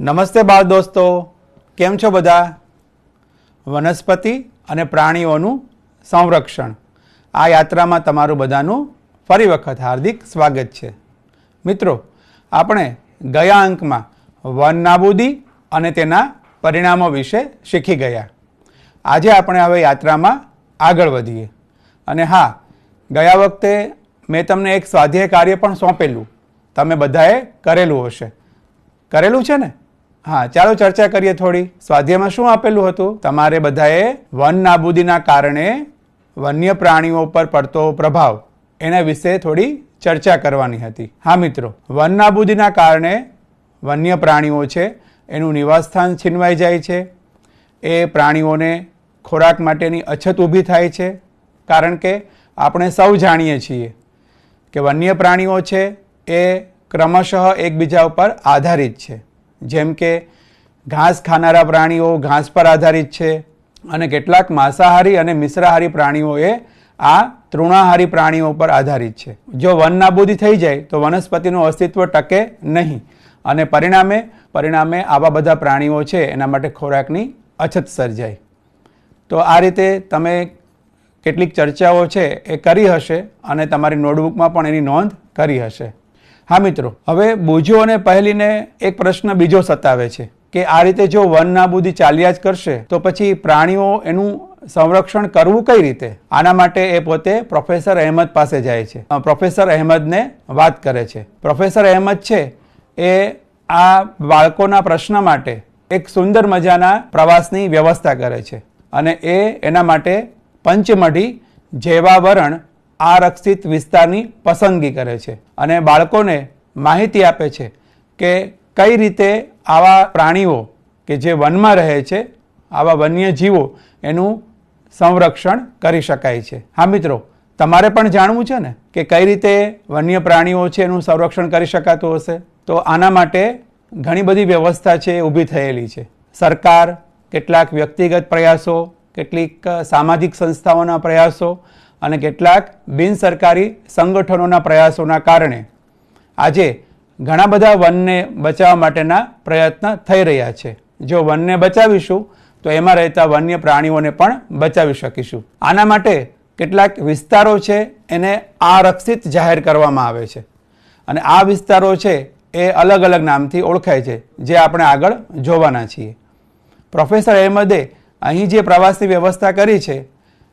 નમસ્તે બાળ દોસ્તો, કેમ છો બધા? વનસ્પતિ અને પ્રાણીઓનું સંરક્ષણ આ યાત્રામાં તમારું બધાનું ફરી વખત હાર્દિક સ્વાગત છે. મિત્રો, આપણે ગયા અંકમાં વન નાબૂદી અને તેના પરિણામો વિશે શીખી ગયા. આજે આપણે હવે યાત્રામાં આગળ વધીએ. અને હા, ગયા વખતે મેં તમને એક સ્વાધ્યાય કાર્ય પણ સોંપેલું, તમે બધાએ કરેલું હશે. કરેલું છે ને? હા, ચાલો ચર્ચા કરીએ થોડી. સ્વાધ્યાયમાં શું આપેલું હતું? તમારે બધાએ વન નાબૂદીના કારણે વન્ય પ્રાણીઓ પર પડતો પ્રભાવ એના વિશે થોડી ચર્ચા કરવાની હતી. હા મિત્રો, વન નાબૂદીના કારણે વન્ય પ્રાણીઓ છે એનું નિવાસસ્થાન છીનવાઈ જાય છે. એ પ્રાણીઓને ખોરાક માટેની અછત ઊભી થાય છે. કારણ કે આપણે સૌ જાણીએ છીએ કે વન્ય પ્રાણીઓ છે એ ક્રમશઃ એકબીજા ઉપર આધારિત છે. જેમ કે ઘાસ ખાનારા પ્રાણીઓ ઘાસ પર આધારિત છે અને કેટલાક માંસાહારી અને મિશ્રાહારી પ્રાણીઓ એ આ તૃણાહારી પ્રાણીઓ પર આધારિત છે. જો વન નાબૂદી થઈ જાય તો વનસ્પતિનું અસ્તિત્વ ટકે નહીં અને પરિણામે આવા બધા પ્રાણીઓ છે એના માટે ખોરાકની અછત સર્જાય. તો આ રીતે તમે કેટલીક ચર્ચાઓ છે એ કરી હશે અને તમારી નોટબુકમાં પણ એની નોંધ કરી હશે. હા મિત્રો, હવે બુજો અને પહેલીને એક પ્રશ્ન બીજો સતાવે છે કે આ રીતે જો વન નાબૂદી ચાલ્યા જ કરશે તો પછી પ્રાણીઓ એનું સંરક્ષણ કરવું કઈ રીતે? આના માટે એ પોતે પ્રોફેસર અહેમદ પાસે જાય છે. પ્રોફેસર અહેમદને વાત કરે છે. પ્રોફેસર અહેમદ છે એ આ બાળકોના પ્રશ્ન માટે એક સુંદર મજાના પ્રવાસની વ્યવસ્થા કરે છે અને એના માટે પંચમઢી જેવાવરણ આરક્ષિત વિસ્તારની પસંદગી કરે છે અને બાળકોને માહિતી આપે છે કે કઈ રીતે આવા પ્રાણીઓ કે જે વનમાં રહે છે, આવા વન્ય જીવો એનું સંરક્ષણ કરી શકાય છે. હા મિત્રો, તમારે પણ જાણવું છે ને કે કઈ રીતે વન્ય પ્રાણીઓ છે એનું સંરક્ષણ કરી શકાતું હશે. તો આના માટે ઘણી બધી વ્યવસ્થા છે ઊભી થયેલી છે. સરકાર, કેટલાક વ્યક્તિગત પ્રયાસો, કેટલીક સામાજિક સંસ્થાઓના પ્રયાસો અને કેટલાક બિનસરકારી સંગઠનોના પ્રયાસોના કારણે આજે ઘણા બધા વનને બચાવવા માટેના પ્રયત્ન થઈ રહ્યા છે. જો વનને બચાવીશું તો એમાં રહેતા વન્ય પ્રાણીઓને પણ બચાવી શકીશું. આના માટે કેટલાક વિસ્તારો છે એને આરક્ષિત જાહેર કરવામાં આવે છે અને આ વિસ્તારો છે એ અલગ અલગ નામથી ઓળખાય છે, જે આપણે આગળ જોવાના છીએ. પ્રોફેસર અહેમદે અહીં જે પ્રવાસની વ્યવસ્થા કરી છે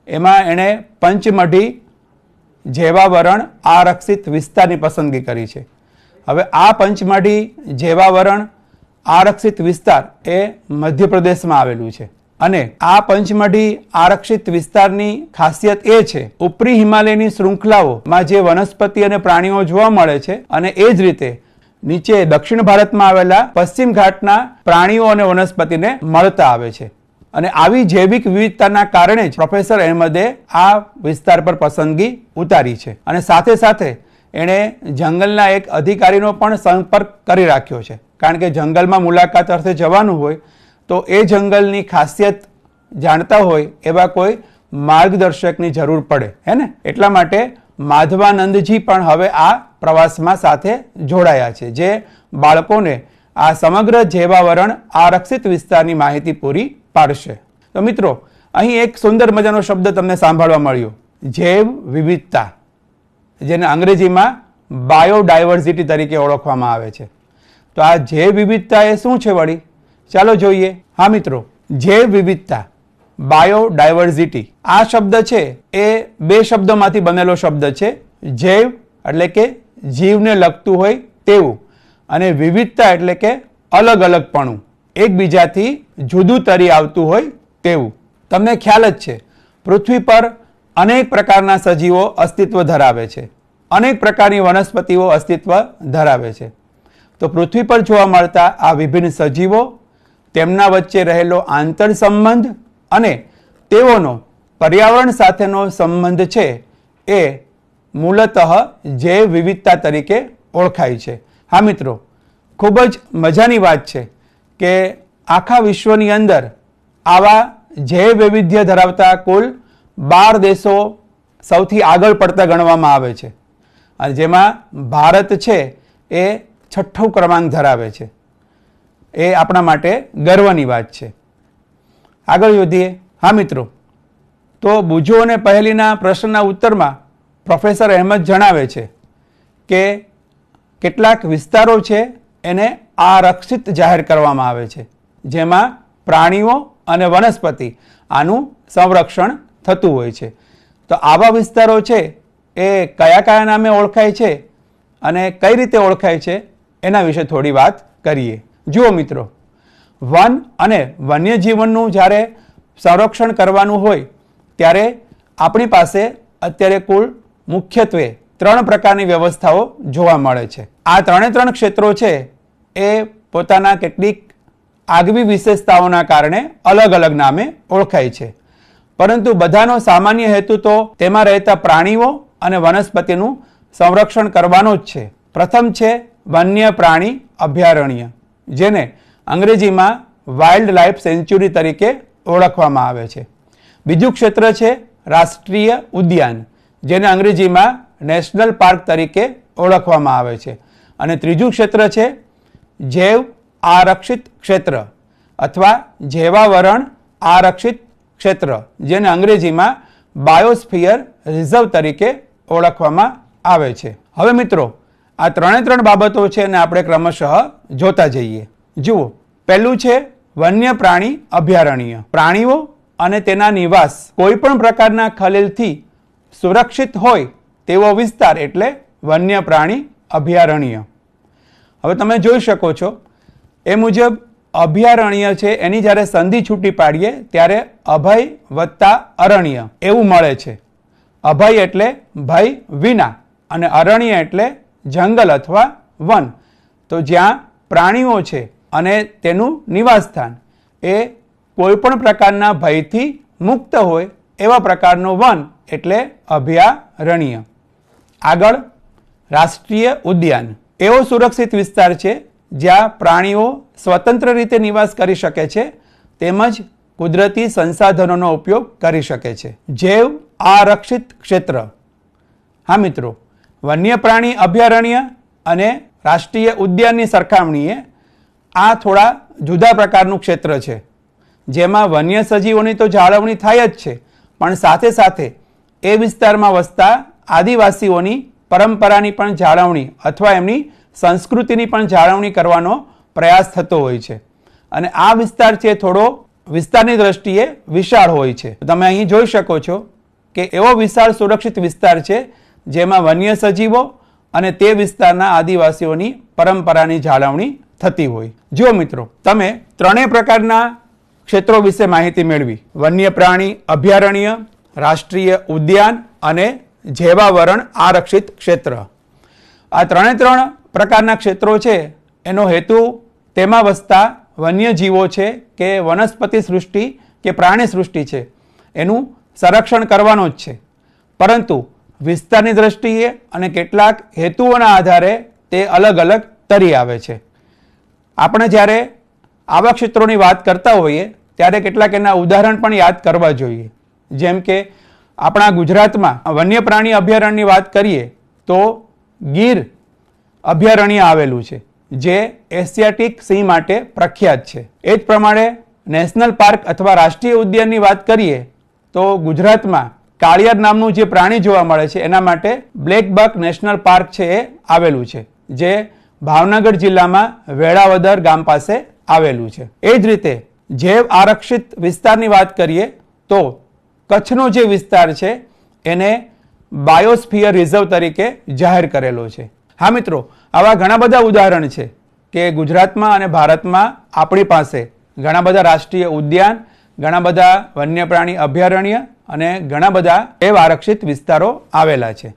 એમાં એણે પંચમઢી જેવાવરણ આરક્ષિત વિસ્તારની પસંદગી કરી છે. હવે આ પંચમઢી જેવાવરણ આરક્ષિત વિસ્તાર એ મધ્યપ્રદેશમાં આવેલું છે અને આ પંચમઢી આરક્ષિત વિસ્તારની ખાસિયત એ છે, ઉપરી હિમાલયની શૃંખલાઓમાં જે વનસ્પતિ અને પ્રાણીઓ જોવા મળે છે અને એ જ રીતે નીચે દક્ષિણ ભારતમાં આવેલા પશ્ચિમ ઘાટના પ્રાણીઓ અને વનસ્પતિને મળતા આવે છે. અને આવી જૈવિક વિવિધતાના કારણે જ પ્રોફેસર અહેમદે આ વિસ્તાર પર પસંદગી ઉતારી છે અને સાથે સાથે એણે જંગલના એક અધિકારીનો પણ સંપર્ક કરી રાખ્યો છે. કારણ કે જંગલમાં મુલાકાત અર્થે જવાનું હોય તો એ જંગલની ખાસિયત જાણતા હોય એવા કોઈ માર્ગદર્શકની જરૂર પડે, હે ને? એટલા માટે માધવાનંદજી પણ હવે આ પ્રવાસમાં સાથે જોડાયા છે, જે બાળકોને આ સમગ્ર જેવાવરણ આરક્ષિત વિસ્તારની માહિતી પૂરી પાડશે. તો મિત્રો, અહીં એક સુંદર મજાનો શબ્દ તમને સાંભળવા મળ્યો, જૈવ વિવિધતા, જેને અંગ્રેજીમાં બાયોડાયવર્સિટી તરીકે ઓળખવામાં આવે છે. તો આ જૈવ વિવિધતા એ શું છે વળી? ચાલો જોઈએ. હા મિત્રો, જૈવ વિવિધતા, બાયોડાયવર્સિટી, આ શબ્દ છે એ બે શબ્દોમાંથી બનેલો શબ્દ છે. જૈવ એટલે કે જીવને લગતું હોય તેવું અને વિવિધતા એટલે કે અલગ અલગપણું, એકબીજાથી જુદું તરી આવતું હોય તેવું. તમને ખ્યાલ જ છે, પૃથ્વી પર અનેક પ્રકારના સજીવો અસ્તિત્વ ધરાવે છે, અનેક પ્રકારની વનસ્પતિઓ અસ્તિત્વ ધરાવે છે. તો પૃથ્વી પર જોવા મળતા આ વિભિન્ન સજીવો, તેમના વચ્ચે રહેલો આંતર સંબંધ અને તેઓનો પર્યાવરણ સાથેનો સંબંધ છે એ મૂળતઃ જૈવ વિવિધતા તરીકે ઓળખાય છે. હા મિત્રો, ખૂબ જ મજાની વાત છે કે આખા વિશ્વની અંદર આવા જૈવ વૈવિધ્ય ધરાવતા કુલ 12 દેશો સૌથી આગળ પડતા ગણવામાં આવે છે અને જેમાં ભારત છે એ 6ઠ્ઠો ક્રમાંક ધરાવે છે. એ આપણા માટે ગર્વની વાત છે. આગળ વધીએ. હા મિત્રો, તો બુજો અને પહેલીના પ્રશ્નના ઉત્તરમાં પ્રોફેસર અહેમદ જણાવે છે કે કેટલાક વિસ્તારો છે એને આરક્ષિત જાહેર કરવામાં આવે છે, જેમાં પ્રાણીઓ અને વનસ્પતિ આનું સંરક્ષણ થતું હોય છે. તો આવા વિસ્તારો છે એ કયા કયા નામે ઓળખાય છે અને કઈ રીતે ઓળખાય છે એના વિશે થોડી વાત કરીએ. જુઓ મિત્રો, વન અને વન્યજીવનનું જ્યારે સંરક્ષણ કરવાનું હોય ત્યારે આપણી પાસે અત્યારે કુલ મુખ્યત્વે 3 પ્રકારની વ્યવસ્થાઓ જોવા મળે છે. આ 3 ક્ષેત્રો છે એ પોતાના કેટલીક આગવી વિશેષતાઓના કારણે અલગ અલગ નામે ઓળખાય છે, પરંતુ બધાનો સામાન્ય હેતુ તો તેમાં રહેતા પ્રાણીઓ અને વનસ્પતિનું સંરક્ષણ કરવાનો જ છે. પ્રથમ છે વન્ય પ્રાણી અભયારણ્ય, જેને અંગ્રેજીમાં વાઇલ્ડ લાઇફ સેન્ચ્યુરી તરીકે ઓળખવામાં આવે છે. બીજું ક્ષેત્ર છે રાષ્ટ્રીય ઉદ્યાન, જેને અંગ્રેજીમાં નેશનલ પાર્ક તરીકે ઓળખવામાં આવે છે. અને ત્રીજું ક્ષેત્ર છે જૈવ આરક્ષિત ક્ષેત્ર અથવા જૈવાવરણ આરક્ષિત ક્ષેત્ર, જેને અંગ્રેજીમાં બાયોસ્ફિયર રિઝર્વ તરીકે ઓળખવામાં આવે છે. હવે મિત્રો, આ 3 બાબતો છે અને આપણે ક્રમશઃ જોતા જઈએ. જુઓ, પહેલું છે વન્ય પ્રાણી અભયારણ્ય. પ્રાણીઓ અને તેના નિવાસ કોઈ પણ પ્રકારના ખલેલથી સુરક્ષિત હોય તેવો વિસ્તાર એટલે વન્ય પ્રાણી અભયારણ્ય. હવે તમે જોઈ શકો છો એ મુજબ અભયારણ્ય છે એની જ્યારે સંધિ છૂટી પાડીએ ત્યારે અભય વત્તા અરણ્ય એવું મળે છે. અભય એટલે ભય વિના અને અરણ્ય એટલે જંગલ અથવા વન. તો જ્યાં પ્રાણીઓ છે અને તેનું નિવાસસ્થાન એ કોઈ પણ પ્રકારના ભયથી મુક્ત હોય એવા પ્રકારનું વન એટલે અભયારણ્ય. આગળ રાષ્ટ્રીય ઉદ્યાન એવો સુરક્ષિત વિસ્તાર છે જ્યાં પ્રાણીઓ સ્વતંત્ર રીતે નિવાસ કરી શકે છે તેમજ કુદરતી સંસાધનોનો ઉપયોગ કરી શકે છે. જૈવ આરક્ષિત ક્ષેત્ર. હા મિત્રો, વન્ય પ્રાણી અભયારણ્ય અને રાષ્ટ્રીય ઉદ્યાનની સરખામણીએ આ થોડા જુદા પ્રકારનું ક્ષેત્ર છે, જેમાં વન્ય સજીવોની તો જાળવણી થાય જ છે, પણ સાથે સાથે એ વિસ્તારમાં વસતા આદિવાસીઓની પરંપરાની પણ જાળવણી અથવા એમની સંસ્કૃતિની પણ જાળવણી કરવાનો પ્રયાસ થતો હોય છે. અને આ વિસ્તાર છે થોડો વિસ્તારની દ્રષ્ટિએ વિશાળ હોય છે. તમે અહીં જોઈ શકો છો કે એવો વિશાળ સુરક્ષિત વિસ્તાર છે જેમાં વન્ય સજીવો અને તે વિસ્તારના આદિવાસીઓની પરંપરાની જાળવણી થતી હોય. જો મિત્રો, તમે 3 પ્રકારના ક્ષેત્રો વિશે માહિતી મેળવી: વન્ય પ્રાણી અભયારણ્ય, રાષ્ટ્રીય ઉદ્યાન અને જૈવાવરણ આરક્ષિત ક્ષેત્ર. આ 3 પ્રકારના ક્ષેત્રો છે એનો હેતુ તેમાં વસતા વન્યજીવો છે કે વનસ્પતિ સૃષ્ટિ કે પ્રાણી સૃષ્ટિ છે એનું સંરક્ષણ કરવાનો જ છે, પરંતુ વિસ્તારની દ્રષ્ટિએ અને કેટલાક હેતુઓના આધારે તે અલગ અલગ તરી આવે છે. આપણે જ્યારે આવા ક્ષેત્રોની વાત કરતા હોઈએ ત્યારે કેટલાક એના ઉદાહરણ પણ યાદ કરવા જોઈએ. જેમ કે આપણા ગુજરાતમાં વન્ય પ્રાણી અભયારણ્યની વાત કરીએ તો ગીર અભયારણ્ય આવેલું છે, જે એશિયાટિક સિંહ માટે પ્રખ્યાત છે. એ જ પ્રમાણે નેશનલ પાર્ક અથવા રાષ્ટ્રીય ઉદ્યાનની વાત કરીએ તો ગુજરાતમાં કાળિયાર નામનું જે પ્રાણી જોવા મળે છે એના માટે બ્લેક બક નેશનલ પાર્ક છે એ આવેલું છે, જે ભાવનગર જિલ્લામાં વેળાવદર ગામ પાસે આવેલું છે. એ જ રીતે જૈવ આરક્ષિત વિસ્તારની વાત કરીએ તો કચ્છનો જે વિસ્તાર છે એને બાયોસ્ફિયર રિઝર્વ તરીકે જાહેર કરેલો છે. હા મિત્રો, આવા ઘણા બધા ઉદાહરણ છે કે ગુજરાતમાં અને ભારતમાં આપણી પાસે ઘણા બધા રાષ્ટ્રીય ઉદ્યાન, ઘણા બધા વન્ય પ્રાણી અભયારણ્ય અને ઘણા બધા જૈવ આરક્ષિત વિસ્તારો આવેલા છે.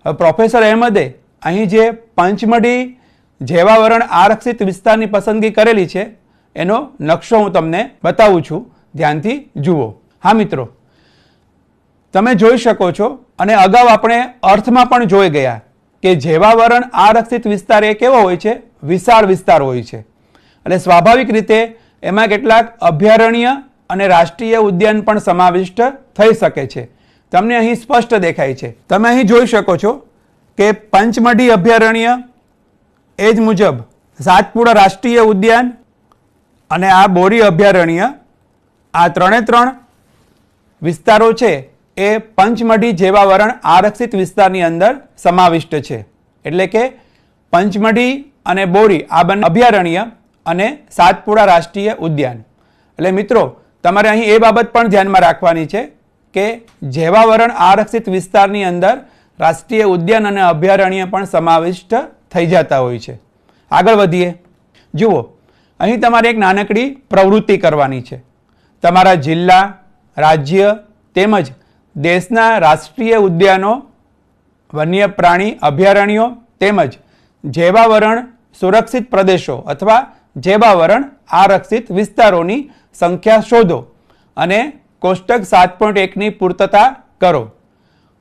હવે પ્રોફેસર અહેમદે અહીં જે પંચમઢી જૈવાવરણ આરક્ષિત વિસ્તારની પસંદગી કરેલી છે એનો નકશો હું તમને બતાવું છું, ધ્યાનથી જુઓ. હા મિત્રો, તમે જોઈ શકો છો અને અગાઉ આપણે અર્થમાં પણ જોઈ ગયા કે જૈવાવરણ આરક્ષિત વિસ્તાર એ કેવો હોય છે? વિશાળ વિસ્તાર હોય છે. એટલે સ્વાભાવિક રીતે એમાં કેટલાક અભયારણ્ય અને રાષ્ટ્રીય ઉદ્યાન પણ સમાવિષ્ટ થઈ શકે છે. તમને અહીં સ્પષ્ટ દેખાય છે. તમે અહીં જોઈ શકો છો કે પંચમઢી અભયારણ્ય, એ જ મુજબ સાતપુડા રાષ્ટ્રીય ઉદ્યાન, અને આ બોરી અભયારણ્ય આ ત્રણ વિસ્તારો છે એ પંચમઢી જેવાવરણ આરક્ષિત વિસ્તારની અંદર સમાવિષ્ટ છે. એટલે કે પંચમઢી અને બોરી આ બંને અભયારણ્ય અને સાતપુડા રાષ્ટ્રીય ઉદ્યાન. એટલે મિત્રો તમારે અહીં એ બાબત પણ ધ્યાનમાં રાખવાની છે કે જેવાવરણ આરક્ષિત વિસ્તારની અંદર રાષ્ટ્રીય ઉદ્યાન અને અભયારણ્ય પણ સમાવિષ્ટ થઈ જતા હોય છે. આગળ વધીએ. જુઓ, અહીં તમારે એક નાનકડી પ્રવૃત્તિ કરવાની છે. તમારા જિલ્લા, રાજ્ય તેમજ દેશના રાષ્ટ્રીય ઉદ્યાનો, વન્ય પ્રાણી અભયારણ્યો તેમજ જૈવાવરણ સુરક્ષિત પ્રદેશો અથવા જૈવાવરણ આરક્ષિત વિસ્તારોની સંખ્યા શોધો અને કોષ્ટક 7.1ની પૂર્તતા કરો.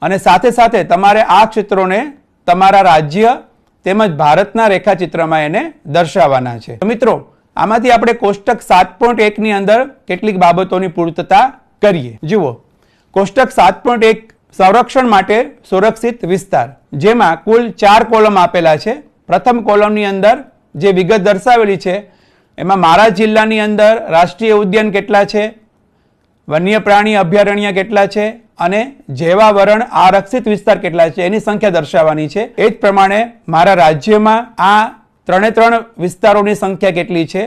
અને સાથે સાથે તમારે આ ક્ષેત્રોને તમારા રાજ્ય તેમજ ભારતના રેખાચિત્રમાં એને દર્શાવવાના છે. મિત્રો, આમાંથી આપણે કોષ્ટક 7.1ની અંદર કેટલીક બાબતોની પૂર્તતા કરીએ. જુઓ, કોષ્ટક 7.1 સંરક્ષણ માટે સુરક્ષિત વિસ્તાર, જેમાં કુલ 4 કોલમ આપેલા છે. પ્રથમ કોલમની અંદર જે વિગત દર્શાવેલી છે એમાં મારા જિલ્લાની અંદર રાષ્ટ્રીય ઉદ્યાન કેટલા છે, વન્ય પ્રાણી અભયારણ્ય કેટલા છે અને જૈવાવરણ આરક્ષિત વિસ્તાર કેટલા છે એની સંખ્યા દર્શાવવાની છે. એ જ પ્રમાણે મારા રાજ્યમાં આ 3 વિસ્તારોની સંખ્યા કેટલી છે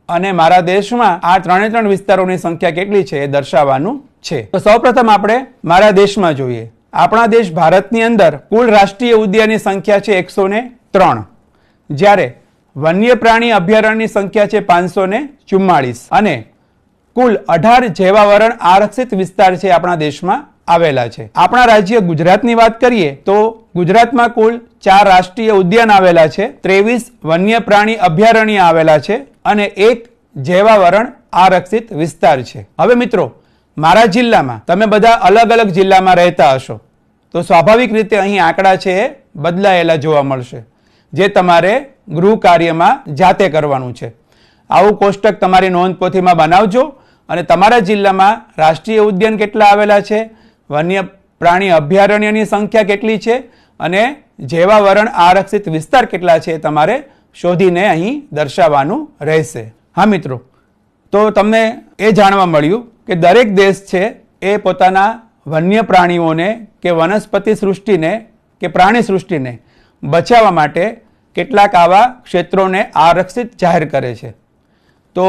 અને મારા દેશમાં આ 3 વિસ્તારોની સંખ્યા કેટલી છે એ દર્શાવવાનું છે. તો સૌપ્રથમ આપણે મારા દેશમાં જોઈએ. આપણા દેશ ભારતની અંદર કુલ રાષ્ટ્રીય ઉદ્યાનની સંખ્યા છે 103, જ્યારે વન્ય પ્રાણી અભયારણ્યની સંખ્યા છે 544 અને કુલ 18 જૈવાવરણ આરક્ષિત વિસ્તાર છે આપણા દેશમાં આવેલા છે. આપણા રાજ્ય ગુજરાતની વાત કરીએ તો ગુજરાતમાં કુલ 4 રાષ્ટ્રીય ઉદ્યાન આવેલા છે, 23 વન્ય પ્રાણી અભયારણ્ય આવેલા છે અને 1 જૈવાવરણ આરક્ષિત વિસ્તાર છે. હવે મિત્રો, મારા જિલ્લામાં તમે બધા અલગ અલગ જિલ્લામાં રહેતા હશો, તો સ્વાભાવિક રીતે અહીં આંકડા છે એ બદલાયેલા જોવા મળશે, જે તમારે ગૃહ કાર્યમાં જાતે કરવાનું છે. આવું કોષ્ટક તમારી નોંધપોથીમાં બનાવજો અને તમારા જિલ્લામાં રાષ્ટ્રીય ઉદ્યાન કેટલા આવેલા છે, વન્ય પ્રાણી અભયારણ્યની સંખ્યા કેટલી છે અને જૈવાવરણ આરક્ષિત વિસ્તાર કેટલા છે તમારે શોધીને અહીં દર્શાવવાનું રહેશે. હા મિત્રો, તો તમને એ જાણવા મળ્યું કે દરેક દેશ છે એ પોતાના વન્ય પ્રાણીઓને કે વનસ્પતિ સૃષ્ટિને કે પ્રાણી સૃષ્ટિને બચાવવા માટે કેટલાક આવા ક્ષેત્રોને આરક્ષિત જાહેર કરે છે. તો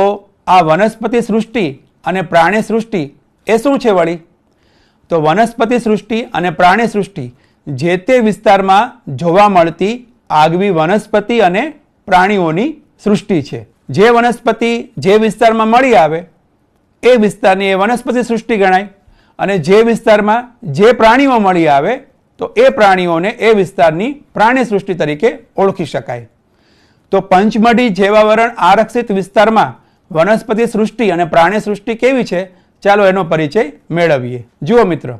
આ વનસ્પતિ સૃષ્ટિ અને પ્રાણી સૃષ્ટિ એ શું છે વળી? તો વનસ્પતિ સૃષ્ટિ અને પ્રાણી સૃષ્ટિ જે તે વિસ્તારમાં જોવા મળતી આગવી વનસ્પતિ અને પ્રાણીઓની સૃષ્ટિ છે. જે વનસ્પતિ જે વિસ્તારમાં મળી આવે એ વિસ્તારની એ વનસ્પતિ સૃષ્ટિ ગણાય અને જે વિસ્તારમાં જે પ્રાણીઓ મળી આવે તો એ પ્રાણીઓને એ વિસ્તારની પ્રાણી સૃષ્ટિ તરીકે ઓળખી શકાય. તો પંચમઢી જૈવાવરણ આરક્ષિત વિસ્તારમાં વનસ્પતિ સૃષ્ટિ અને પ્રાણી સૃષ્ટિ કેવી છે, ચાલો એનો પરિચય મેળવીએ. જુઓ મિત્રો,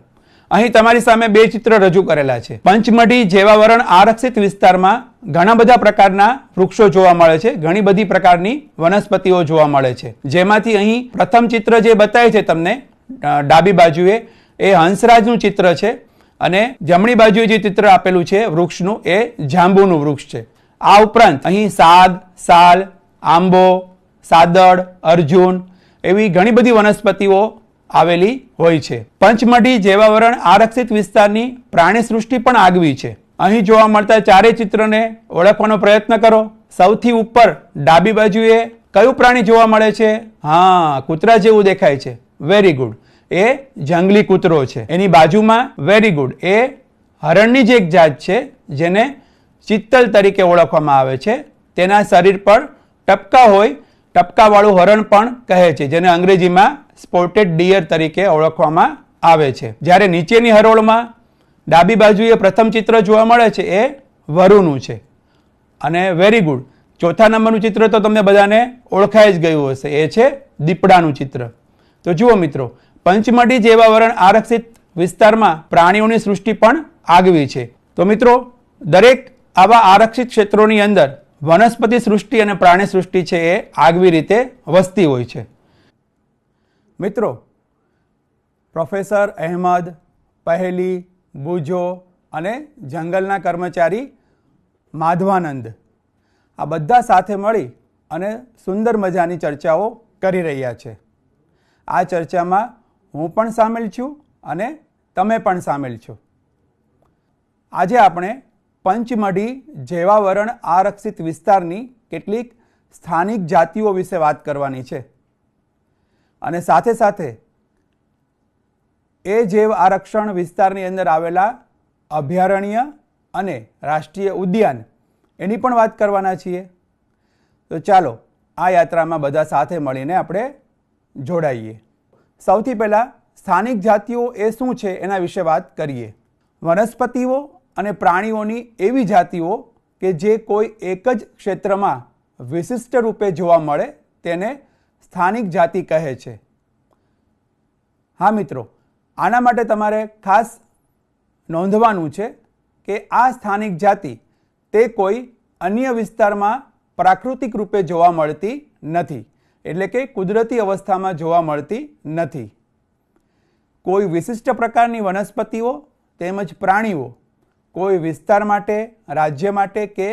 અહીં તમારી સામે 2 ચિત્ર રજૂ કરેલા છે. પંચમઢી જૈવાવરણ આરક્ષિત વિસ્તારમાં ઘણા બધા પ્રકારના વૃક્ષો જોવા મળે છે, ઘણી બધી પ્રકારની વનસ્પતિઓ જોવા મળે છે. જેમાંથી અહીં પ્રથમ ચિત્ર જે બતાવે છે તમને ડાબી બાજુએ એ હંસરાજનું ચિત્ર છે અને જમણી બાજુએ જે ચિત્ર આપેલું છે વૃક્ષનું એ જાંબુનું વૃક્ષ છે. આ ઉપરાંત અહીં સાદ, સાલ, આંબો, સાદડ, અર્જુન એવી ઘણી બધી વનસ્પતિઓ આવેલી હોય છે. પંચમઢી જૈવાવરણ આરક્ષિત વિસ્તારની પ્રાણી સૃષ્ટિ પણ આગવી છે. અહીં જોવા મળતા 4 ચિત્રને ઓળખવાનો પ્રયત્ન કરો. સૌથી ઉપર ડાબી બાજુએ કયું પ્રાણી જોવા મળે છે? હા, કૂતરા જેવું દેખાય છે. વેરી ગુડ, એ જંગલી કૂતરો છે. એની બાજુમાં વેરી ગુડ, એ હરણની જ એક જાત છે જેને ચિત્તલ તરીકે ઓળખવામાં આવે છે. તેના શરીર પર ટપકા હોય, ટપકાવાળું હરણ પણ કહે છે, જેને અંગ્રેજીમાં સ્પોટેડ ડિયર તરીકે ઓળખવામાં આવે છે. જ્યારે નીચેની હરોળમાં ડાબી બાજુએ પ્રથમ ચિત્ર જોવા મળે છે એ વરુનું છે. અને વેરી ગુડ, ચોથા નંબરનું ચિત્ર તો તમને બધાને ઓળખાઈ જ ગયું હશે, એ છે દીપડાનું ચિત્ર. તો જુઓ મિત્રો, પંચમઢી જૈવાવરણ આરક્ષિત વિસ્તારમાં પ્રાણીઓની સૃષ્ટિ પણ આગવી છે. તો મિત્રો, દરેક આવા આરક્ષિત ક્ષેત્રોની અંદર વનસ્પતિ સૃષ્ટિ અને પ્રાણી સૃષ્ટિ છે એ આગવી રીતે વસતી હોય છે. મિત્રો, પ્રોફેસર અહેમદ, પહેલી, બુજો અને જંગલના કર્મચારી માધવાનંદ આ બધા સાથે મળી અને સુંદર મજાની ચર્ચાઓ કરી રહ્યા છે. આ ચર્ચામાં હું પણ સામેલ છું અને તમે પણ સામેલ છો. આજે આપણે પંચમઢી જેવાવરણ આરક્ષિત વિસ્તારની કેટલીક સ્થાનિક જાતિઓ વિશે વાત કરવાની છે અને સાથે સાથે એ જૈવ આરક્ષણ વિસ્તારની અંદર આવેલા અભયારણ્ય અને રાષ્ટ્રીય ઉદ્યાન એની પણ વાત કરવાના છીએ. તો ચાલો આ યાત્રામાં બધા સાથે મળીને આપણે જોડાઈએ. સૌથી પહેલાં સ્થાનિક જાતિઓ એ શું છે એના વિશે વાત કરીએ. વનસ્પતિઓ અને પ્રાણીઓની એવી જાતિઓ કે જે કોઈ એક જ ક્ષેત્રમાં વિશિષ્ટ રૂપે જોવા મળે તેને સ્થાનિક જાતિ કહે છે. હા મિત્રો, આના માટે તમારે ખાસ નોંધવાનું છે કે આ સ્થાનિક જાતિ તે કોઈ અન્ય વિસ્તારમાં પ્રાકૃતિક રૂપે જોવા મળતી નથી, એટલે કે કુદરતી અવસ્થામાં જોવા મળતી નથી. કોઈ વિશિષ્ટ પ્રકારની વનસ્પતિઓ તેમજ પ્રાણીઓ કોઈ વિસ્તાર માટે, રાજ્ય માટે કે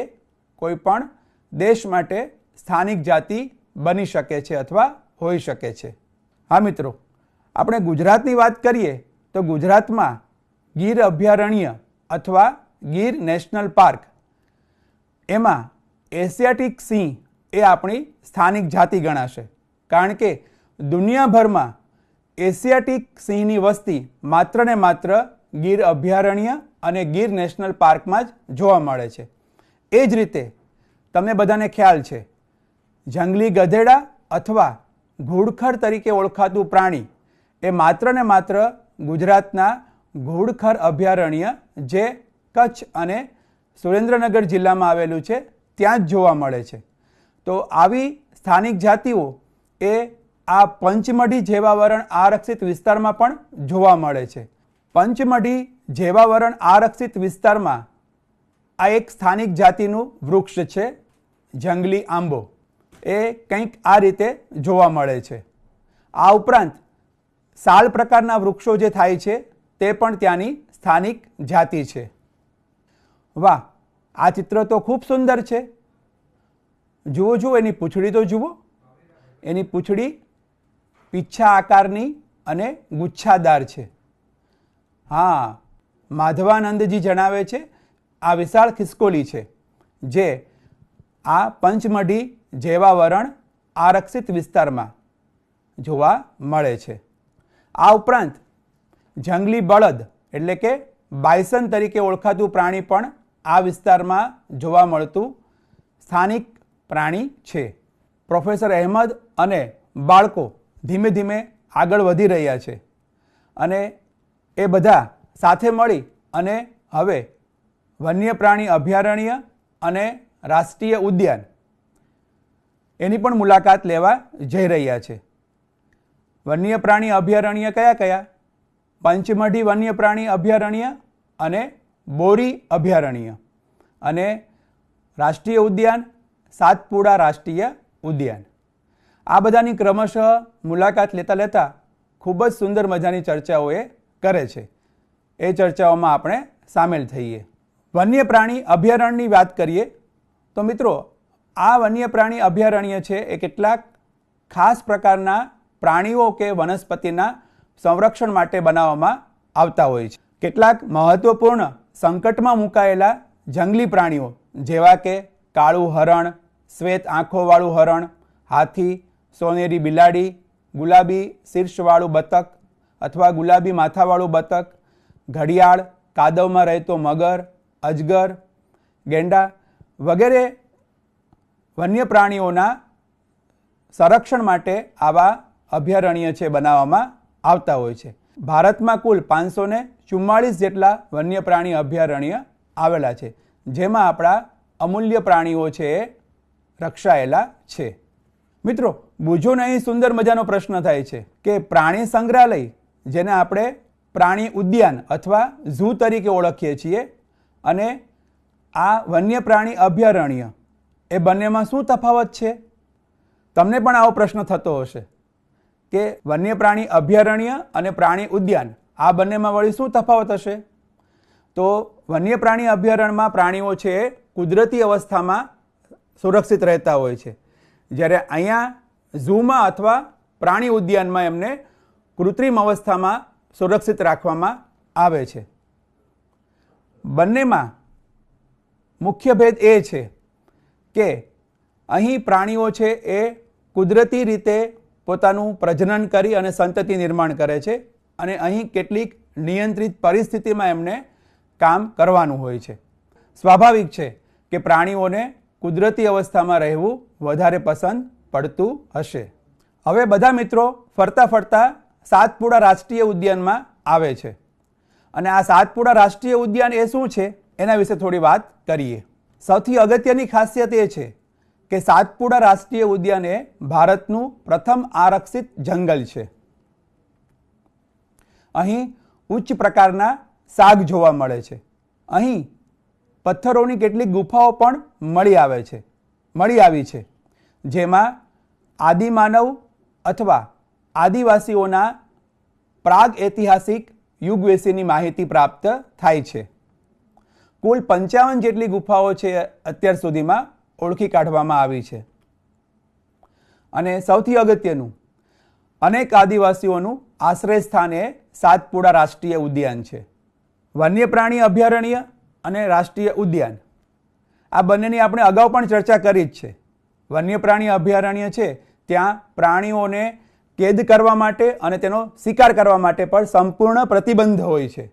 કોઈ પણ દેશ માટે સ્થાનિક જાતિ બની શકે છે અથવા હોઈ શકે છે. હા મિત્રો, આપણે ગુજરાતની વાત કરીએ તો ગુજરાતમાં ગીર અભયારણ્ય અથવા ગીર નેશનલ પાર્ક એમાં એશિયાટિક સિંહ એ આપણી સ્થાનિક જાતિ ગણાશે, કારણ કે દુનિયાભરમાં એશિયાટિક સિંહની વસ્તી માત્ર ને માત્ર ગીર અભયારણ્ય અને ગીર નેશનલ પાર્કમાં જ જોવા મળે છે. એ જ રીતે તમને બધાને ખ્યાલ છે, જંગલી ગધેડા અથવા ઘુડખર તરીકે ઓળખાતું પ્રાણી એ માત્ર ને માત્ર ગુજરાતના ઘુડખર અભયારણ્ય જે કચ્છ અને સુરેન્દ્રનગર જિલ્લામાં આવેલું છે ત્યાં જ જોવા મળે છે. તો આવી સ્થાનિક જાતિઓ એ આ પંચમઢી જેવાવરણ આરક્ષિત વિસ્તારમાં પણ જોવા મળે છે. પંચમઢી જેવાવરણ આરક્ષિત વિસ્તારમાં આ એક સ્થાનિક જાતિનું વૃક્ષ છે, જંગલી આંબો. એ કંઈક આ રીતે જોવા મળે છે. આ ઉપરાંત સાલ પ્રકારના વૃક્ષો જે થાય છે તે પણ ત્યાંની સ્થાનિક જાતિ છે. વાહ, આ ચિત્ર તો ખૂબ સુંદર છે. જુઓ જુઓ, એની પૂંછડી તો જુઓ. એની પૂંછડી પીછા આકારની અને ગુચ્છાદાર છે. હા, માધવાનંદજી જણાવે છે આ વિશાળ ખિસકોલી છે જે આ પંચમઢી જેવાવરણ આરક્ષિત વિસ્તારમાં જોવા મળે છે. આ ઉપરાંત જંગલી બળદ એટલે કે બાયસન તરીકે ઓળખાતું પ્રાણી પણ આ વિસ્તારમાં જોવા મળતું સ્થાનિક પ્રાણી છે. પ્રોફેસર અહેમદ અને બાળકો ધીમે ધીમે આગળ વધી રહ્યા છે અને એ બધા સાથે મળી અને હવે વન્ય પ્રાણી અભયારણ્ય અને રાષ્ટ્રીય ઉદ્યાન એની પણ મુલાકાત લેવા જઈ રહ્યા છે. વન્ય પ્રાણી અભયારણ્ય કયા કયા? પંચમઢી વન્ય પ્રાણી અભયારણ્ય અને બોરી અભયારણ્ય, અને રાષ્ટ્રીય ઉદ્યાન સાતપુડા રાષ્ટ્રીય ઉદ્યાન. આ બધાની ક્રમશઃ મુલાકાત લેતા લેતા ખૂબ જ સુંદર મજાની ચર્ચાઓ એ કરે છે. એ ચર્ચાઓમાં આપણે સામેલ થઈએ. વન્ય પ્રાણી અભયારણ્યની વાત કરીએ તો મિત્રો, આ વન્ય પ્રાણી અભયારણ્ય છે એ કેટલાક ખાસ પ્રકારના પ્રાણીઓ કે વનસ્પતિના સંરક્ષણ માટે બનાવવામાં આવતા હોય છે. કેટલાક મહત્વપૂર્ણ સંકટમાં મુકાયેલા જંગલી પ્રાણીઓ જેવા કે કાળું હરણ, શ્વેત આંખોવાળું હરણ, હાથી, સોનેરી બિલાડી, ગુલાબી શીર્ષવાળું બતક અથવા ગુલાબી માથાવાળું બતક, ઘડિયાળ, કાદવમાં રહેતો મગર, અજગર, ગેંડા વગેરે વન્ય પ્રાણીઓના સંરક્ષણ માટે આવા અભયારણ્ય છે બનાવવામાં આવતા હોય છે. ભારતમાં કુલ 544 જેટલા વન્ય પ્રાણી અભયારણ્ય આવેલા છે, જેમાં આપણા અમૂલ્ય પ્રાણીઓ છે એ રક્ષાયેલા છે. મિત્રો, બુજોને અહીં સુંદર મજાનો પ્રશ્ન થાય છે કે પ્રાણી સંગ્રહાલય, જેને આપણે પ્રાણી ઉદ્યાન અથવા ઝૂ તરીકે ઓળખીએ છીએ, અને આ વન્ય પ્રાણી અભયારણ્ય એ બંનેમાં શું તફાવત છે? તમને પણ આવો પ્રશ્ન થતો હશે કે વન્ય પ્રાણી અભયારણ્ય અને પ્રાણી ઉદ્યાન આ બંનેમાં વળી શું તફાવત હશે? તો વન્ય પ્રાણી અભયારણ્યમાં પ્રાણીઓ છે કુદરતી અવસ્થામાં સુરક્ષિત રહેતા હોય છે, જ્યારે અહીંયા ઝૂમાં અથવા પ્રાણી ઉદ્યાનમાં એમને કૃત્રિમ અવસ્થામાં સુરક્ષિત રાખવામાં આવે છે. બંનેમાં મુખ્ય ભેદ એ છે કે અહીં પ્રાણીઓ છે એ કુદરતી રીતે પોતાનું પ્રજનન કરી અને સંતતિ નિર્માણ કરે છે અને અહીં કેટલીક નિયંત્રિત પરિસ્થિતિમાં એમને કામ કરવાનું હોય છે. સ્વાભાવિક છે કે પ્રાણીઓને કુદરતી અવસ્થામાં રહેવું વધારે પસંદ પડતું હશે. હવે બધા મિત્રો ફરતા ફરતા સાતપુડા રાષ્ટ્રીય ઉદ્યાનમાં આવે છે અને આ સાતપુડા રાષ્ટ્રીય ઉદ્યાન એ શું છે એના વિશે થોડી વાત કરીએ. સૌથી અગત્યની ખાસિયત એ છે કે સાતપુડા રાષ્ટ્રીય ઉદ્યાન એ ભારતનું પ્રથમ આરક્ષિત જંગલ છે. અહીં ઉચ્ચ પ્રકારના સાગ જોવા મળે છે. અહીં પથ્થરોની કેટલીક ગુફાઓ પણ મળી આવી છે જેમાં આદિમાનવ અથવા આદિવાસીઓના પ્રાગ ઐતિહાસિક યુગ વિશેની માહિતી પ્રાપ્ત થાય છે. કુલ 55 જેટલી ગુફાઓ છે અત્યાર સુધીમાં ઓળખી કાઢવામાં આવી છે. અને સૌથી અગત્યનું, અનેક આદિવાસીઓનું આશ્રય સ્થાન એ સાતપુડા રાષ્ટ્રીય ઉદ્યાન છે. વન્ય પ્રાણી અભયારણ્ય અને રાષ્ટ્રીય ઉદ્યાન આ બંનેની આપણે અગાઉ પણ ચર્ચા કરી જ છે. વન્ય પ્રાણી અભયારણ્ય છે ત્યાં પ્રાણીઓને કેદ કરવા માટે અને તેનો શિકાર કરવા માટે પણ સંપૂર્ણ પ્રતિબંધ હોય છે.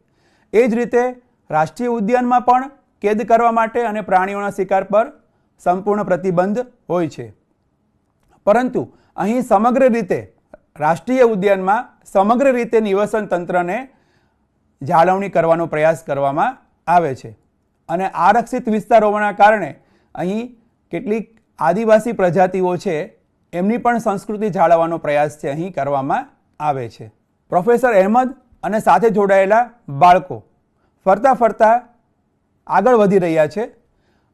એ જ રીતે રાષ્ટ્રીય ઉદ્યાનમાં પણ કેદ કરવા માટે અને પ્રાણીઓના શિકાર પર સંપૂર્ણ પ્રતિબંધ હોય છે. પરંતુ અહીં સમગ્ર રીતે રાષ્ટ્રીય ઉદ્યાનમાં સમગ્ર રીતે નિવસન તંત્રને જાળવણી કરવાનો પ્રયાસ કરવામાં આવે છે અને આરક્ષિત વિસ્તાર હોવાના કારણે અહીં કેટલીક આદિવાસી પ્રજાતિઓ છે એમની પણ સંસ્કૃતિ જાળવવાનો પ્રયાસ છે અહીં કરવામાં આવે છે. પ્રોફેસર અહેમદ અને સાથે જોડાયેલા બાળકો ફરતા ફરતા આગળ વધી રહ્યા છે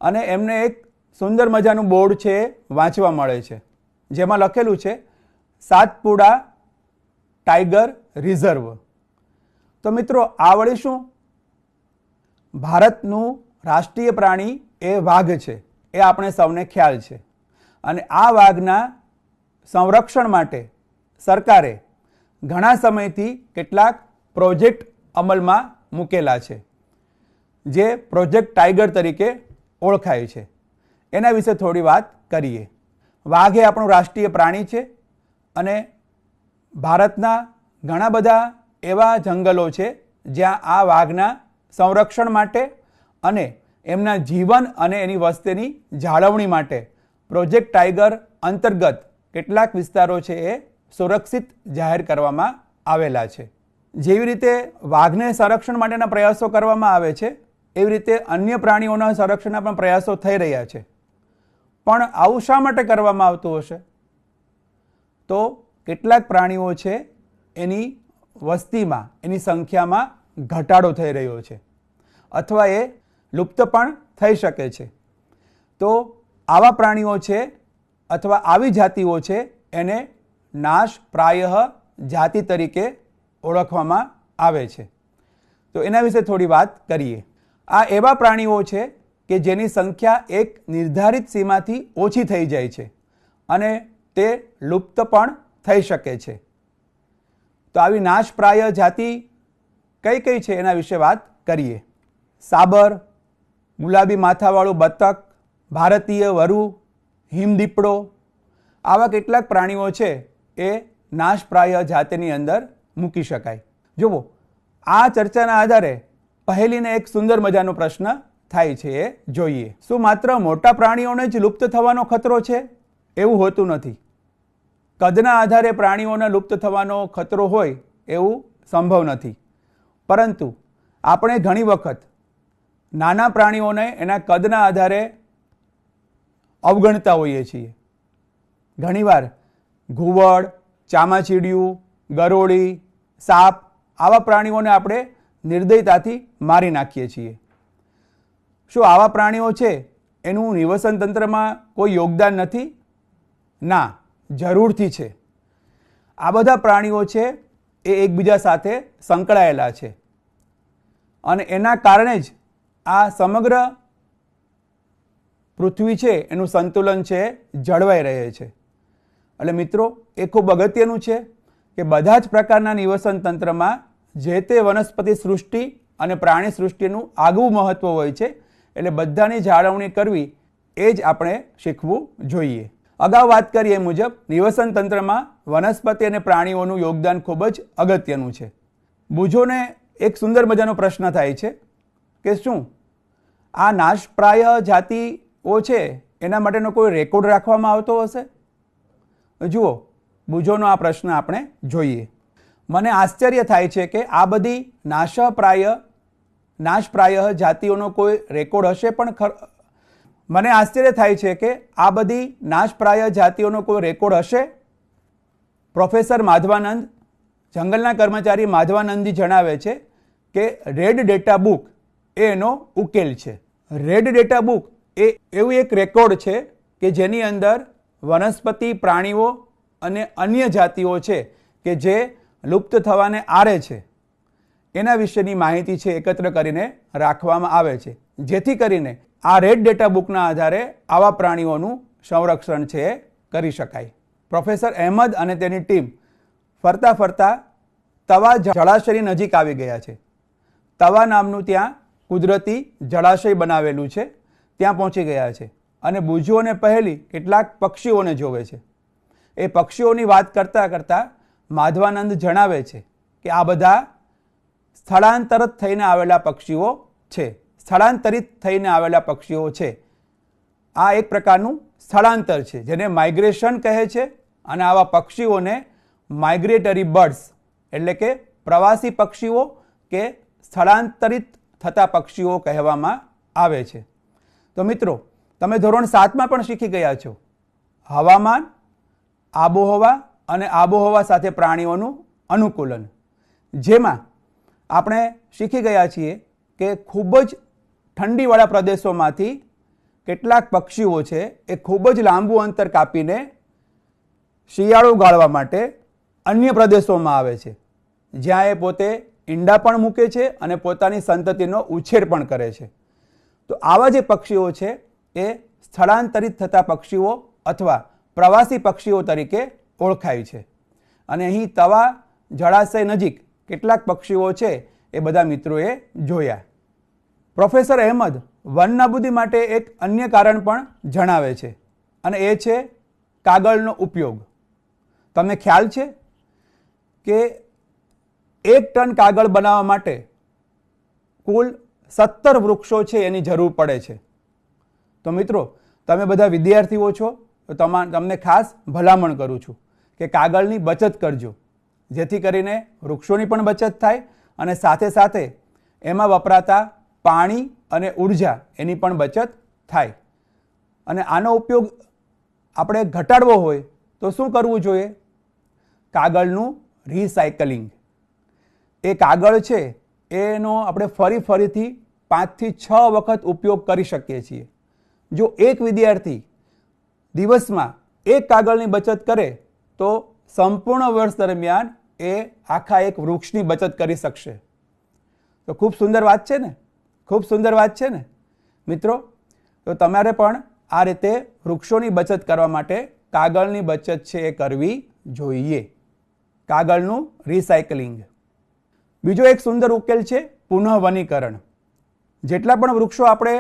અને એમને એક સુંદર મજાનું બોર્ડ છે વાંચવા મળે છે જેમાં લખેલું છે સાતપુડા ટાઈગર રિઝર્વ. તો મિત્રો આ વળી શું? ભારતનું રાષ્ટ્રીય પ્રાણી એ વાઘ છે એ આપણે સૌને ખ્યાલ છે અને આ વાઘના સંરક્ષણ માટે સરકારે ઘણા સમયથી કેટલાક પ્રોજેક્ટ અમલમાં મૂકેલા છે જે પ્રોજેક્ટ ટાઈગર તરીકે ઓળખાય છે. એના વિશે થોડી વાત કરીએ. વાઘ એ આપણું રાષ્ટ્રીય પ્રાણી છે અને ભારતના ઘણા બધા એવા જંગલો છે જ્યાં આ વાઘના સંરક્ષણ માટે અને એમના જીવન અને એની વસ્તીની જાળવણી માટે પ્રોજેક્ટ ટાઈગર અંતર્ગત કેટલાક વિસ્તારો છે એ સુરક્ષિત જાહેર કરવામાં આવેલા છે. જેવી રીતે વાઘને સંરક્ષણ માટેના પ્રયાસો કરવામાં આવે છે એવી રીતે અન્ય પ્રાણીઓના સંરક્ષણના પણ પ્રયાસો થઈ રહ્યા છે. પણ આવું શા માટે કરવામાં આવતું હશે? તો કેટલાક પ્રાણીઓ છે એની વસ્તીમાં, એની સંખ્યામાં ઘટાડો થઈ રહ્યો છે અથવા એ લુપ્ત પણ થઈ શકે છે. તો આવા પ્રાણીઓ છે અથવા આવી જાતિઓ છે એને નાશ પ્રાયઃ જાતિ તરીકે ઓળખવામાં આવે છે. તો એના વિશે થોડી વાત કરીએ. આ એવા પ્રાણીઓ છે કે જેની સંખ્યા એક નિર્ધારિત સીમાથી ઓછી થઈ જાય છે અને તે લુપ્ત પણ થઈ શકે છે. તો આવી નાશપ્રાય જાતિ કઈ કઈ છે એના વિશે વાત કરીએ. સાબર, ગુલાબી માથાવાળું બતક, ભારતીય વરુ, હિમદીપડો આવા કેટલાક પ્રાણીઓ છે એ નાશપ્રાય જાતિની અંદર મૂકી શકાય. જુઓ, આ ચર્ચાના આધારે પહેલીને એક સુંદર મજાનો પ્રશ્ન થાય છે એ જોઈએ. શું માત્ર મોટા પ્રાણીઓને જ લુપ્ત થવાનો ખતરો છે? એવું હોતું નથી. કદના આધારે પ્રાણીઓને લુપ્ત થવાનો ખતરો હોય એવું સંભવ નથી. પરંતુ આપણે ઘણી વખત નાના પ્રાણીઓને એના કદના આધારે અવગણતા હોઈએ છીએ. ઘણીવાર ઘુવડ, ચામાચીડિયું, ગરોળી, સાપ આવા પ્રાણીઓને આપણે નિર્દયતાથી મારી નાખીએ છીએ. શું આવા પ્રાણીઓ છે એનું નિવસન તંત્રમાં કોઈ યોગદાન નથી? ના, જરૂરથી છે. આ બધા પ્રાણીઓ છે એ એકબીજા સાથે સંકળાયેલા છે અને એના કારણે જ આ સમગ્ર પૃથ્વી છે એનું સંતુલન છે જળવાઈ રહે છે. એટલે મિત્રો એ ખૂબ અગત્યનું છે કે બધા જ પ્રકારના નિવસન તંત્રમાં જે તે વનસ્પતિ સૃષ્ટિ અને પ્રાણી સૃષ્ટિનું આગવું મહત્વ હોય છે. એટલે બધાની જાળવણી કરવી એ જ આપણે શીખવું જોઈએ. અગાઉ વાત કરી એ મુજબ નિવસન તંત્રમાં વનસ્પતિ અને પ્રાણીઓનું યોગદાન ખૂબ જ અગત્યનું છે. બુજોને એક સુંદર મજાનો પ્રશ્ન થાય છે કે શું આ નાશપ્રાય જાતિઓ છે એના માટેનો કોઈ રેકોર્ડ રાખવામાં આવતો હશે? જુઓ, બુજોનો આ પ્રશ્ન આપણે જોઈએ. મને આશ્ચર્ય થાય છે કે આ બધી નાશપ્રાય જાતિઓનો કોઈ રેકોર્ડ હશે મને આશ્ચર્ય થાય છે કે આ બધી નાશપ્રાય જાતિઓનો કોઈ રેકોર્ડ હશે? પ્રોફેસર માધવાનંદ, જંગલના કર્મચારી માધવાનંદજી જણાવે છે કે રેડ ડેટા બુક એ એનો ઉકેલ છે. રેડ ડેટા બુક એ એવું એક રેકોર્ડ છે કે જેની અંદર વનસ્પતિ, પ્રાણીઓ અને અન્ય જાતિઓ છે કે જે લુપ્ત થવાને આરે છે એના વિશેની માહિતી છે એકત્ર કરીને રાખવામાં આવે છે, જેથી કરીને આ રેડ ડેટા બુકના આધારે આવા પ્રાણીઓનું સંરક્ષણ છે એ કરી શકાય. પ્રોફેસર અહેમદ અને તેની ટીમ ફરતા ફરતા તવા જળાશયની નજીક આવી ગયા છે. તવા નામનું ત્યાં કુદરતી જળાશય બનાવેલું છે, ત્યાં પહોંચી ગયા છે અને બુજોને પહેલી કેટલાક પક્ષીઓને જોવે છે. એ પક્ષીઓની વાત કરતાં કરતાં માધવાનંદ જણાવે છે કે આ બધા સ્થળાંતરિત થઈને આવેલા પક્ષીઓ છે. આ એક પ્રકારનું સ્થળાંતર છે જેને માઇગ્રેશન કહે છે અને આવા પક્ષીઓને માઇગ્રેટરી બર્ડ્સ એટલે કે પ્રવાસી પક્ષીઓ કે સ્થળાંતરિત થતા પક્ષીઓ કહેવામાં આવે છે. તો મિત્રો, તમે ધોરણ 7માં પણ શીખી ગયા છો હવામાન, આબોહવા અને આબોહવા સાથે પ્રાણીઓનું અનુકૂલન, જેમાં આપણે શીખી ગયા છીએ કે ખૂબ જ ઠંડીવાળા પ્રદેશોમાંથી કેટલાક પક્ષીઓ છે એ ખૂબ જ લાંબુ અંતર કાપીને શિયાળો ગાળવા માટે અન્ય પ્રદેશોમાં આવે છે, જ્યાં એ પોતે ઈંડા પણ મૂકે છે અને પોતાની સંતતિનો ઉછેર પણ કરે છે. તો આવા જે પક્ષીઓ છે એ સ્થળાંતરિત થતા પક્ષીઓ અથવા પ્રવાસી પક્ષીઓ તરીકે ઓળખાય છે. અને અહીં તવા જળાશય નજીક કેટલાક પક્ષીઓ છે એ બધા મિત્રોએ જોયા. પ્રોફેસર અહેમદ વનનાબૂદી માટે એક અન્ય કારણ પણ જણાવે છે અને એ છે કાગળનો ઉપયોગ. તમને ખ્યાલ છે કે 1 ટન કાગળ બનાવવા માટે કુલ 17 વૃક્ષો છે એની જરૂર પડે છે. તો મિત્રો, તમે બધા વિદ્યાર્થીઓ છો તો તમને ખાસ ભલામણ કરું છું કે કાગળની બચત કરજો, જેથી કરીને વૃક્ષોની પણ બચત થાય અને સાથે સાથે એમાં વપરાતા પાણી અને ઉર્જા એની પણ બચત થાય. અને આનો ઉપયોગ આપણે ઘટાડવો હોય તો શું કરવું જોઈએ? કાગળનું રિસાયકલિંગ. એ કાગળ છે એનો આપણે ફરીથી 5 થી 6 વખત ઉપયોગ કરી શકીએ છીએ. જો એક વિદ્યાર્થી દિવસમાં 1 કાગળની બચત કરે તો સંપૂર્ણ વર્ષ દરમિયાન એ આખા એક વૃક્ષની બચત કરી શકશે. તો ખૂબ સુંદર વાત છે ને? ખૂબ સુંદર વાત છે ને મિત્રો? તો તમારે પણ આ રીતે વૃક્ષોની બચત કરવા માટે કાગળની બચત છે એ કરવી જોઈએ. કાગળનું રિસાયકલિંગ. બીજો એક સુંદર ઉકેલ છે પુનઃવનીકરણ. જેટલા પણ વૃક્ષો આપણે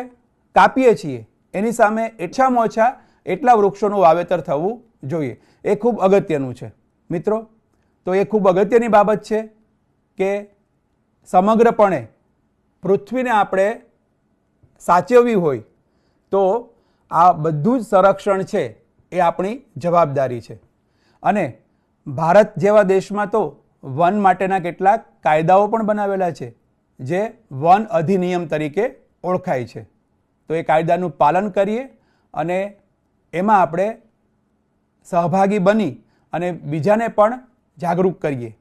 કાપીએ છીએ એની સામે ઓછામાં ઓછા એટલા વૃક્ષોનું વાવેતર થવું જોઈએ. એ ખૂબ અગત્યનું છે મિત્રો. તો એ ખૂબ અગત્યની બાબત છે કે સમગ્રપણે પૃથ્વીને આપણે સાચવવી હોય તો આ બધું જ સંરક્ષણ છે એ આપણી જવાબદારી છે. અને ભારત જેવા દેશમાં તો વન માટેના કેટલાક કાયદાઓ પણ બનાવેલા છે જે વન અધિનિયમ તરીકે ઓળખાય છે. તો એ કાયદાનું પાલન કરીએ અને એમાં આપણે સહભાગી બની અને બીજાને પણ જાગૃત કરીએ.